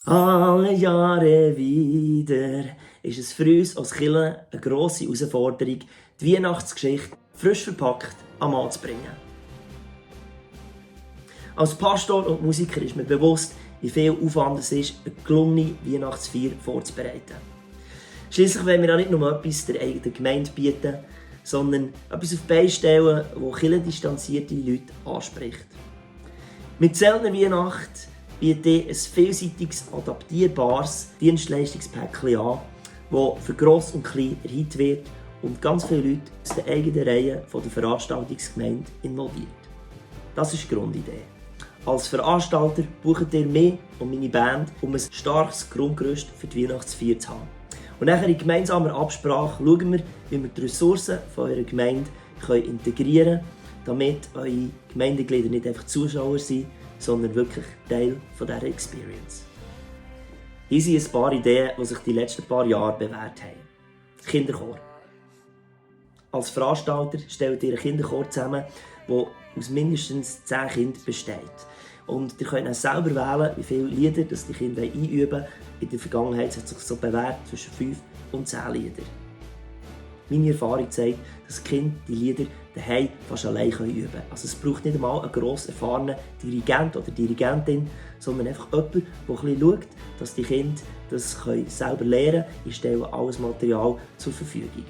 Alle Jahre wieder ist es für uns als Kirche eine grosse Herausforderung, die Weihnachtsgeschichte frisch verpackt am Mann zu bringen. Als Pastor und Musiker ist mir bewusst, wie viel Aufwand es ist, eine gelungene Weihnachtsfeier vorzubereiten. Schliesslich wollen wir auch nicht nur etwas der eigenen Gemeinde bieten, sondern etwas auf die Beine stellen, das kirchendistanzierte Leute anspricht. Mit Zeltner Weihnacht biete ich ein vielseitiges, adaptierbares Dienstleistungspäckchen an, das für Gross und Klein erhitzt wird und ganz viele Leute aus der eigenen Reihe der Veranstaltungsgemeinde involviert. Das ist die Grundidee. Als Veranstalter bucht ihr mich und meine Band, um ein starkes Grundgerüst für die Weihnachtsfeier zu haben. Und nachher in gemeinsamer Absprache schauen wir, wie wir die Ressourcen von eurer Gemeinde integrieren können, damit eure Gemeindeglieder nicht einfach Zuschauer sind, sondern wirklich Teil dieser Experience. Hier sind ein paar Ideen, die sich die letzten paar Jahre bewährt haben. Kinderchor. Als Veranstalter stellt ihr einen Kinderchor zusammen, der aus mindestens 10 Kindern besteht. Und ihr könnt auch selber wählen, wie viele Lieder das die Kinder einüben wollen. In der Vergangenheit hat es sich so bewährt zwischen 5 und 10 Lieder. Meine Erfahrung zeigt, dass die Kinder die Lieder daheim fast allein üben können. Also es braucht nicht einmal einen gross erfahrenen Dirigent oder Dirigentin, sondern einfach jemand, der ein bisschen schaut, dass die Kinder das selber lernen können. Ich stelle alles Material zur Verfügung.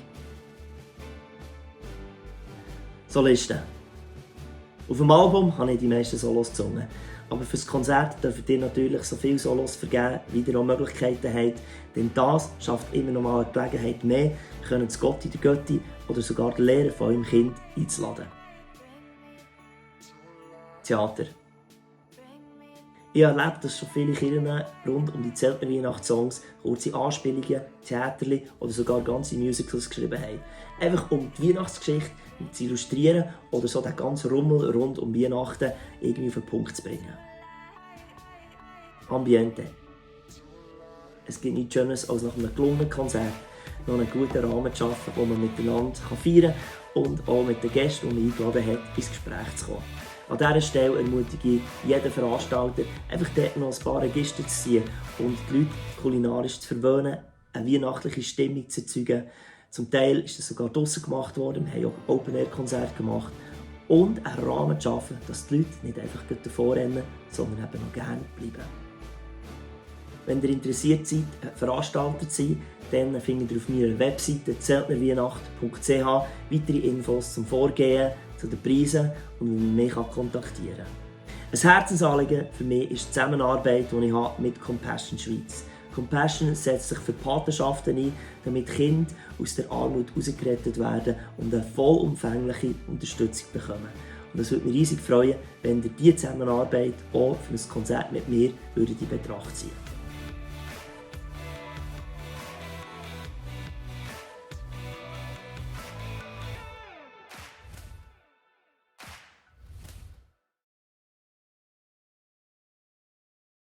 Solisten. Auf dem Album habe ich die meisten Solos gesungen. Aber für das Konzert dürft ihr natürlich so viele Solos vergeben, wie ihr auch Möglichkeiten habt. Denn das schafft immer noch mal eine Gelegenheit mehr, das Gotti, der Götti oder sogar den Lehrer von eurem Kind einzuladen. Theater. Ich habe erlebt, dass schon viele Kirchen rund um die Zeltner Weihnachtssongs kurze Anspielungen, Theaterli oder sogar ganze Musicals geschrieben haben. Einfach um die Weihnachtsgeschichte zu illustrieren oder so den ganzen Rummel rund um Weihnachten irgendwie auf den Punkt zu bringen. Ambiente. Es gibt nichts Schöneres, als nach einem gelungenen Konzert noch einen guten Rahmen zu schaffen, wo man miteinander feiern kann und auch mit den Gästen, die man eingeladen hat, ins Gespräch zu kommen. An dieser Stelle ermutige ich jeden Veranstalter, einfach dort noch ein paar Register zu ziehen und die Leute kulinarisch zu verwöhnen, eine weihnachtliche Stimmung zu erzeugen. Zum Teil ist das sogar draussen gemacht worden, wir haben auch Open-Air-Konzerte gemacht. Und einen Rahmen zu schaffen, dass die Leute nicht einfach davor rennen, sondern eben noch gerne bleiben. Wenn ihr interessiert seid, Veranstalter zu sein, dann findet ihr auf meiner Webseite zeltnerweihnacht.ch weitere Infos zum Vorgehen, zu den Preisen und wie man mich kontaktieren kann. Ein Herzensanliegen für mich ist die Zusammenarbeit, die ich habe mit Compassion Schweiz. Compassion setzt sich für Patenschaften ein, damit Kinder aus der Armut herausgerettet werden und eine vollumfängliche Unterstützung bekommen. Und es würde mich riesig freuen, wenn ihr diese Zusammenarbeit auch für ein Konzert mit mir in Betracht ziehen würdet.